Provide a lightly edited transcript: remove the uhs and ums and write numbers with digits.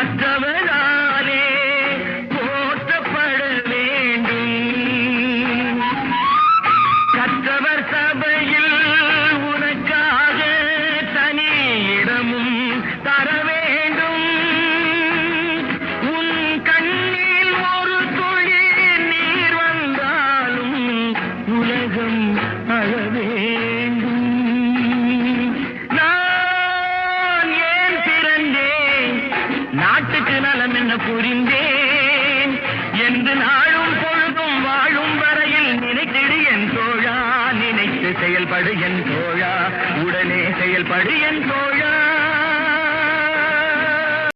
மற்றவராலே போற்றப்பட வேண்டும். கற்றவர் சபையில் உனக்காக தனி இடமும் தர வேண்டும். உன் கண்ணில் ஒரு துளி நீர் வந்தாலும் உலகம் அழ வேண்டும். நான் ஏன் பிறந்தேன், நாட்டுக்கு நலம் என்ன புரிந்தேன் என்று நாளும் பொழுதும் வாழும் வரையில் நினைத்திடு என் தோழா. நினைத்து செயல்படு என் தோழா, உடனே செயல்படு என்